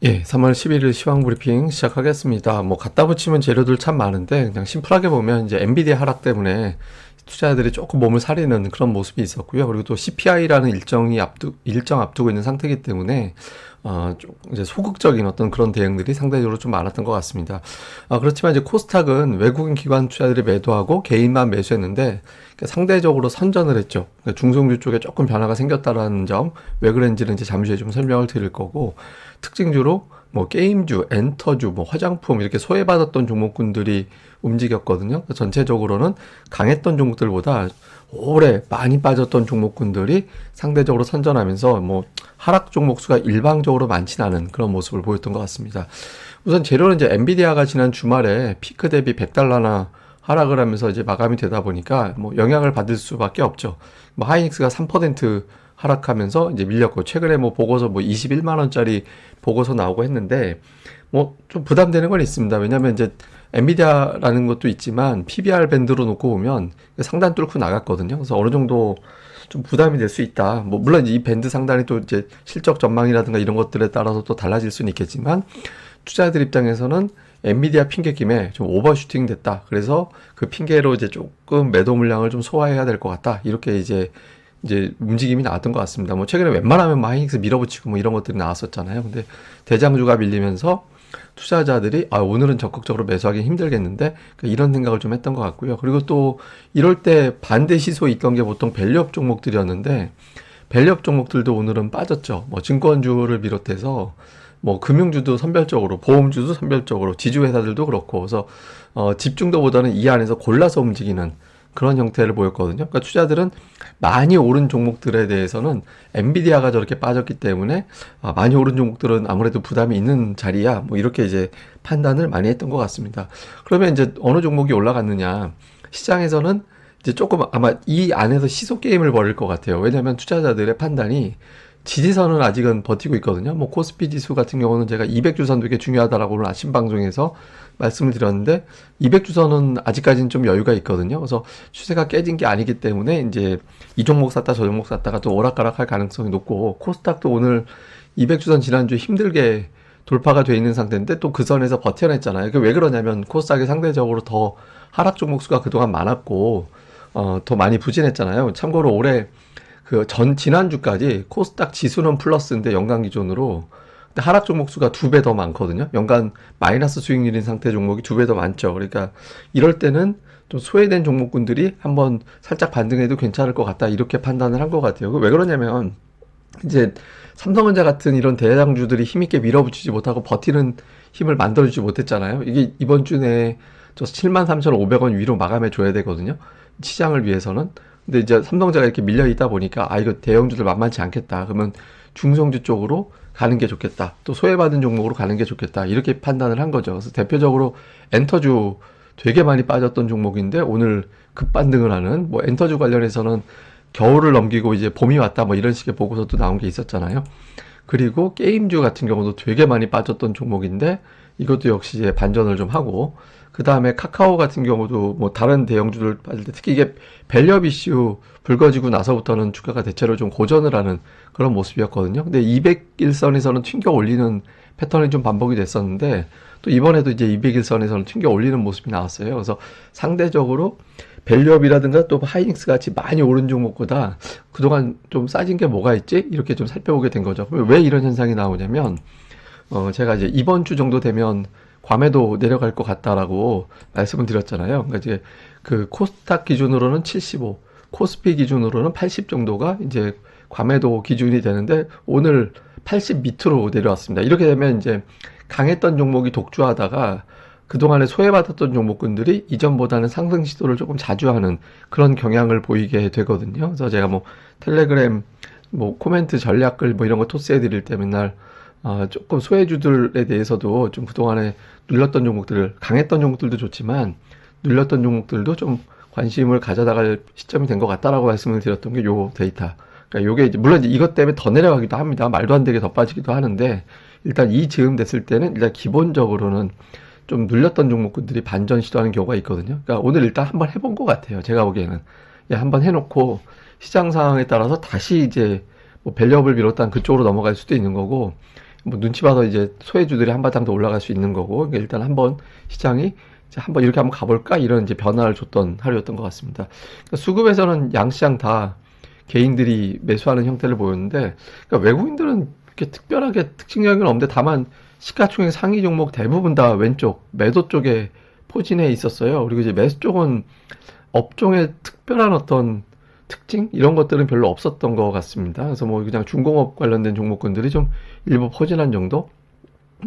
예, 3월 11일 시황 브리핑 시작하겠습니다. 뭐 갖다 붙이면 재료들 참 많은데 그냥 심플하게 보면 이제 엔비디아 하락 때문에 투자자들이 조금 몸을 사리는 그런 모습이 있었고요. 그리고 또 CPI라는 일정 앞두고 있는 상태이기 때문에 좀 이제 소극적인 어떤 그런 대응들이 상대적으로 좀 많았던 것 같습니다. 그렇지만 이제 코스닥은 외국인 기관 투자들이 매도하고 개인만 매수했는데 그러니까 상대적으로 선전을 했죠. 그러니까 중성주 쪽에 조금 변화가 생겼다라는 점, 왜 그런지는 이제 잠시 후에 좀 설명을 드릴 거고, 특징주로 뭐 게임주, 엔터주, 뭐 화장품 이렇게 소외받았던 종목군들이 움직였거든요. 전체적으로는 강했던 종목들보다 오래 많이 빠졌던 종목군들이 상대적으로 선전하면서 뭐 하락 종목 수가 일방적으로 많진 않은 그런 모습을 보였던 것 같습니다. 우선 재료는 이제 엔비디아가 지난 주말에 피크 대비 100달러나 하락을 하면서 이제 마감이 되다 보니까 뭐 영향을 받을 수밖에 없죠. 뭐 하이닉스가 3% 하락하면서 이제 밀렸고, 최근에 뭐 보고서 뭐 21만 원짜리 보고서 나오고 했는데 뭐 좀 부담되는 건 있습니다. 왜냐면 이제 엔비디아라는 것도 있지만 PBR 밴드로 놓고 보면 상단 뚫고 나갔거든요. 그래서 어느 정도 좀 부담이 될 수 있다. 뭐 물론 이 밴드 상단이 또 이제 실적 전망이라든가 이런 것들에 따라서 또 달라질 수는 있겠지만, 투자자들 입장에서는 엔비디아 핑계김에 좀 오버슈팅 됐다. 그래서 그 핑계로 이제 조금 매도 물량을 좀 소화해야 될 것 같다. 이렇게 이제 움직임이 나왔던 것 같습니다. 뭐 최근에 웬만하면 뭐 하이닉스 밀어붙이고 뭐 이런 것들이 나왔었잖아요. 근데 대장주가 밀리면서 투자자들이 오늘은 적극적으로 매수하기 힘들겠는데, 그러니까 이런 생각을 좀 했던 것 같고요. 그리고 또 이럴 때 반대 시소 있던 게 보통 밸류업 종목들이었는데, 밸류업 종목들도 오늘은 빠졌죠. 뭐 증권주를 비롯해서 뭐 금융주도 선별적으로, 보험주도 선별적으로, 지주회사들도 그렇고, 그래서 집중도보다는 이 안에서 골라서 움직이는 그런 형태를 보였거든요. 그러니까 투자들은 많이 오른 종목들에 대해서는 엔비디아가 저렇게 빠졌기 때문에 많이 오른 종목들은 아무래도 부담이 있는 자리야, 뭐 이렇게 이제 판단을 많이 했던 것 같습니다. 그러면 이제 어느 종목이 올라갔느냐, 시장에서는 이제 조금 아마 이 안에서 시소 게임을 벌일 것 같아요. 왜냐하면 투자자들의 판단이 지지선은 아직은 버티고 있거든요. 뭐 코스피 지수 같은 경우는 제가 200주선 되게 중요하다라고 오늘 아침 방송에서 말씀을 드렸는데, 200주선은 아직까지는 좀 여유가 있거든요. 그래서 추세가 깨진 게 아니기 때문에 이제 이 종목 샀다 저 종목 샀다가 또 오락가락할 가능성이 높고, 코스닥도 오늘 200주선 지난주에 힘들게 돌파가 돼 있는 상태인데 또 그 선에서 버텨냈잖아요. 그게 왜 그러냐면 코스닥이 상대적으로 더 하락 종목 수가 그동안 많았고 더 많이 부진했잖아요. 참고로 올해 지난주까지 코스닥 지수는 플러스인데 연간 기준으로, 근데 하락 종목 수가 2배 더 많거든요. 연간 마이너스 수익률인 상태 종목이 2배 더 많죠. 그러니까 이럴 때는 좀 소외된 종목군들이 한번 살짝 반등해도 괜찮을 것 같다, 이렇게 판단을 한 것 같아요. 왜 그러냐면 이제 삼성전자 같은 이런 대장주들이 힘있게 밀어붙이지 못하고 버티는 힘을 만들어주지 못했잖아요. 이게 이번 주 내에 저 73,500원 위로 마감해 줘야 되거든요. 시장을 위해서는. 근데 이제 삼성전자가 이렇게 밀려 있다 보니까 이거 대형주들 만만치 않겠다. 그러면 중성주 쪽으로 가는 게 좋겠다. 또 소외받은 종목으로 가는 게 좋겠다. 이렇게 판단을 한 거죠. 그래서 대표적으로 엔터주 되게 많이 빠졌던 종목인데 오늘 급반등을 하는, 뭐 엔터주 관련해서는 겨울을 넘기고 이제 봄이 왔다 뭐 이런 식의 보고서도 나온 게 있었잖아요. 그리고 게임주 같은 경우도 되게 많이 빠졌던 종목인데 이것도 역시 이제 반전을 좀 하고, 그 다음에 카카오 같은 경우도 뭐 다른 대형주들 빠질 때 특히 이게 밸류업 이슈 불거지고 나서부터는 주가가 대체로 좀 고전을 하는 그런 모습이었거든요. 근데 200일선에서는 튕겨 올리는 패턴이 좀 반복이 됐었는데 또 이번에도 이제 200일선에서는 튕겨 올리는 모습이 나왔어요. 그래서 상대적으로 밸류업이라든가 또 하이닉스 같이 많이 오른 종목보다 그동안 좀 싸진 게 뭐가 있지? 이렇게 좀 살펴보게 된 거죠. 왜 이런 현상이 나오냐면 제가 이제 이번 주 정도 되면 괌에도 내려갈 것 같다라고 말씀을 드렸잖아요. 그러니까 이제 그 코스닥 기준으로는 75, 코스피 기준으로는 80 정도가 이제 괌에도 기준이 되는데 오늘 80 밑으로 내려왔습니다. 이렇게 되면 이제 강했던 종목이 독주하다가 그동안에 소외받았던 종목군들이 이전보다는 상승 시도를 조금 자주 하는 그런 경향을 보이게 되거든요. 그래서 제가 뭐 텔레그램 뭐 코멘트 전략글 뭐 이런 거 토스해 드릴 때 맨날 조금 소외주들에 대해서도 좀 그동안에 눌렸던 종목들, 강했던 종목들도 좋지만 눌렸던 종목들도 좀 관심을 가져나갈 시점이 된 것 같다라고 말씀을 드렸던 게 요 데이터. 그러니까 요게 이제 물론 이제 이것 때문에 더 내려가기도 합니다. 말도 안 되게 더 빠지기도 하는데, 일단 이 즈음 됐을 때는 일단 기본적으로는 좀 눌렸던 종목들이 반전 시도하는 경우가 있거든요. 그러니까 오늘 일단 한번 해본 것 같아요. 제가 보기에는 한번 해놓고 시장 상황에 따라서 다시 이제 뭐 밸류업을 비롯한 그쪽으로 넘어갈 수도 있는 거고, 뭐 눈치 봐서 이제 소외주들이 한 바탕 더 올라갈 수 있는 거고, 그러니까 일단 한번 시장이 이제 한번 이렇게 한번 가볼까 이런 이제 변화를 줬던 하루였던 것 같습니다. 그러니까 수급에서는 양시장 다 개인들이 매수하는 형태를 보였는데, 그러니까 외국인들은 이렇게 특별하게 특징적인 건 없는데, 다만 시가총액 상위 종목 대부분 다 왼쪽 매도 쪽에 포진해 있었어요. 그리고 이제 매수 쪽은 업종의 특별한 어떤 특징 이런 것들은 별로 없었던 것 같습니다. 그래서 뭐 그냥 중공업 관련된 종목군들이 좀 일부 포진한 정도,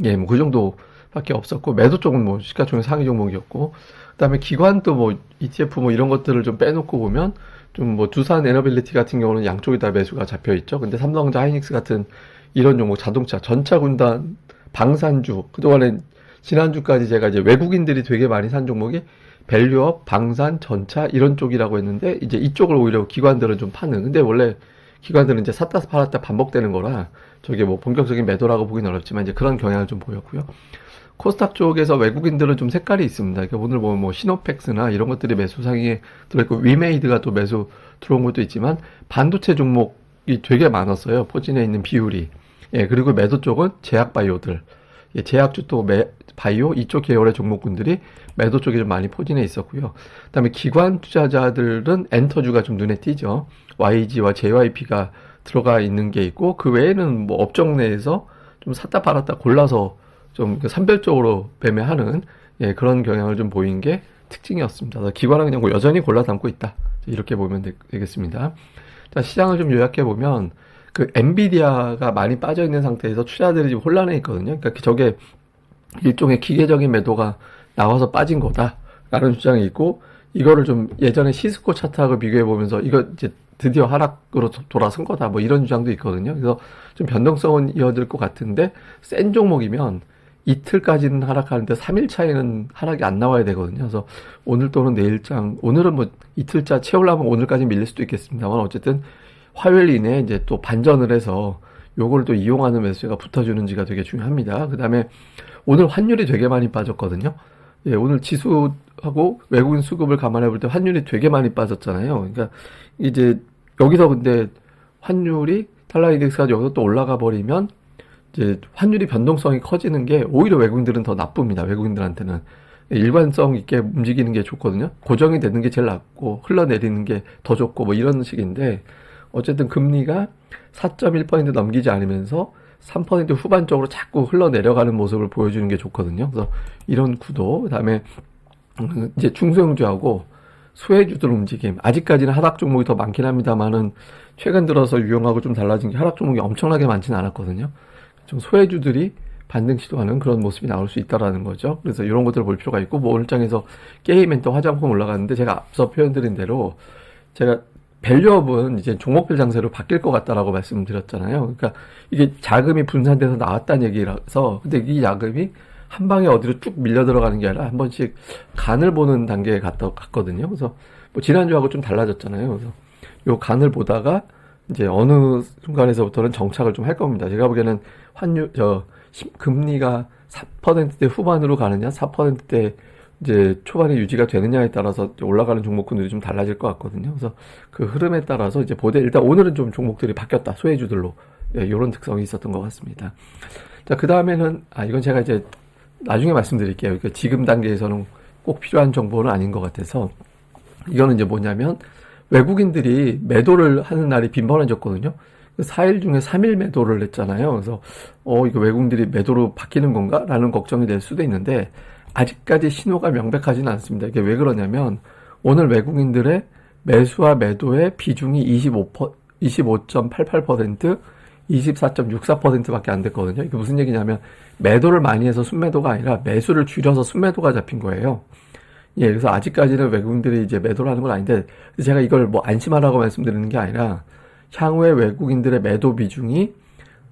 예, 뭐 그 정도밖에 없었고, 매도 쪽은 뭐 시가총액 상위 종목이었고, 그다음에 기관도 뭐 ETF 뭐 이런 것들을 좀 빼놓고 보면 좀 뭐 두산 에너빌리티 같은 경우는 양쪽에 다 매수가 잡혀 있죠. 근데 삼성전자, 하이닉스 같은 이런 종목, 자동차, 전차 군단, 방산주, 그동안에 지난주까지 제가 이제 외국인들이 되게 많이 산 종목이 밸류업, 방산, 전차 이런 쪽이라고 했는데, 이제 이쪽을 오히려 기관들은 좀 파는. 근데 원래 기관들은 이제 샀다 팔았다 반복되는 거라 저게 뭐 본격적인 매도라고 보기는 어렵지만 이제 그런 경향을 좀 보였고요. 코스닥 쪽에서 외국인들은 좀 색깔이 있습니다. 그러니까 오늘 보면 뭐 시노펙스나 이런 것들이 매수 상위에 들어있고, 위메이드가 또 매수 들어온 것도 있지만 반도체 종목이 되게 많았어요. 포진해 있는 비율이. 예, 그리고 매도 쪽은 제약 바이오들, 예, 제약주 또 바이오 이쪽 계열의 종목군들이 매도 쪽에 좀 많이 포진해 있었고요. 그다음에 기관 투자자들은 엔터주가 좀 눈에 띄죠. YG와 JYP가 들어가 있는 게 있고, 그 외에는 뭐 업종 내에서 좀 샀다 팔았다 골라서 좀 선별적으로 매매하는, 예, 그런 경향을 좀 보인 게 특징이었습니다. 그래서 기관은 그냥 뭐 여전히 골라 담고 있다, 이렇게 보면 되겠습니다. 자, 시장을 좀 요약해 보면 그 엔비디아가 많이 빠져 있는 상태에서 투자자들이 지금 혼란해 있거든요. 그러니까 저게 일종의 기계적인 매도가 나와서 빠진 거다라는 주장이 있고, 이거를 좀 예전에 시스코 차트하고 비교해 보면서 이거 이제 드디어 하락으로 돌아선 거다, 뭐 이런 주장도 있거든요. 그래서 좀 변동성은 이어질 것 같은데, 센 종목이면 이틀까지는 하락하는데 3일 차이는 하락이 안 나와야 되거든요. 그래서 오늘 또는 내일장, 오늘은 뭐 이틀차 채우려면 오늘까지 밀릴 수도 있겠습니다만, 어쨌든 화요일 이내에 이제 또 반전을 해서 요걸 또 이용하는 매수가 붙어주는지가 되게 중요합니다. 그 다음에 오늘 환율이 되게 많이 빠졌거든요. 예, 오늘 지수하고 외국인 수급을 감안해 볼 때 환율이 되게 많이 빠졌잖아요. 그러니까 이제 여기서 근데 환율이 달러 인덱스가 여기서 또 올라가 버리면 이제 환율이 변동성이 커지는 게 오히려 외국인들은 더 나쁩니다. 외국인들한테는 일관성 있게 움직이는 게 좋거든요. 고정이 되는 게 제일 낫고 흘러내리는 게 더 좋고 뭐 이런 식인데, 어쨌든 금리가 4.1% 넘기지 않으면서 3% 후반 쪽으로 자꾸 흘러내려가는 모습을 보여주는 게 좋거든요. 그래서 이런 구도, 그다음에 이제 중소형주하고 소외주들 움직임, 아직까지는 하락 종목이 더 많긴 합니다만은 최근 들어서 유형하고 좀 달라진 게 하락 종목이 엄청나게 많지는 않았거든요. 좀 소외주들이 반등 시도하는 그런 모습이 나올 수 있다라는 거죠. 그래서 이런 것들을 볼 필요가 있고, 뭐 오늘 장에서 게임엔터 화장품 올라가는데, 제가 앞서 표현드린 대로 제가 밸류업은 이제 종목별 장세로 바뀔 것 같다라고 말씀드렸잖아요. 그러니까 이게 자금이 분산돼서 나왔다는 얘기라서, 근데 이 자금이 한 방에 어디로 쭉 밀려 들어가는 게 아니라 한 번씩 간을 보는 단계에 갔거든요. 그래서 뭐 지난주하고 좀 달라졌잖아요. 그래서 요 간을 보다가 이제 어느 순간에서부터는 정착을 좀 할 겁니다. 제가 보기에는 금리가 4%대 후반으로 가느냐, 4%대 이제 초반에 유지가 되느냐에 따라서 올라가는 종목군들이 좀 달라질 것 같거든요. 그래서 그 흐름에 따라서 이제 일단 오늘은 좀 종목들이 바뀌었다, 소외주들로. 예, 이런 특성이 있었던 것 같습니다. 자, 그 다음에는, 이건 제가 이제 나중에 말씀드릴게요. 그러니까 지금 단계에서는 꼭 필요한 정보는 아닌 것 같아서, 이거는 이제 뭐냐면, 외국인들이 매도를 하는 날이 빈번해졌거든요. 4일 중에 3일 매도를 했잖아요. 그래서, 이거 외국인들이 매도로 바뀌는 건가? 라는 걱정이 될 수도 있는데, 아직까지 신호가 명백하지는 않습니다. 이게 왜 그러냐면, 오늘 외국인들의 매수와 매도의 비중이 25.88%, 24.64%밖에 안 됐거든요. 이게 무슨 얘기냐면, 매도를 많이 해서 순매도가 아니라 매수를 줄여서 순매도가 잡힌 거예요. 예, 그래서 아직까지는 외국인들이 이제 매도를 하는 건 아닌데, 제가 이걸 뭐 안심하라고 말씀드리는 게 아니라, 향후에 외국인들의 매도 비중이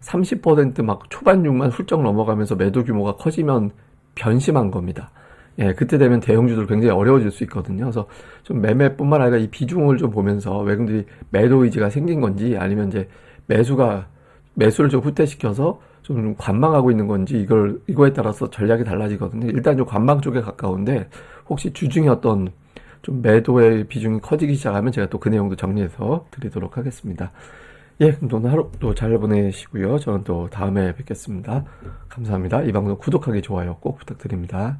30%막 초반육만 훌쩍 넘어가면서 매도 규모가 커지면 변심한 겁니다. 예, 그때 되면 대형주들 굉장히 어려워질 수 있거든요. 그래서 좀 매매뿐만 아니라 이 비중을 좀 보면서 외국인들이 매도 의지가 생긴 건지, 아니면 이제 매수를 좀 후퇴시켜서 좀 관망하고 있는 건지, 이거에 따라서 전략이 달라지거든요. 일단 좀 관망 쪽에 가까운데, 혹시 주중에 어떤 좀 매도의 비중이 커지기 시작하면 제가 또 그 내용도 정리해서 드리도록 하겠습니다. 예, 그럼 오늘 하루 또 잘 보내시고요. 저는 또 다음에 뵙겠습니다. 감사합니다. 이 방송 구독하기, 좋아요 꼭 부탁드립니다.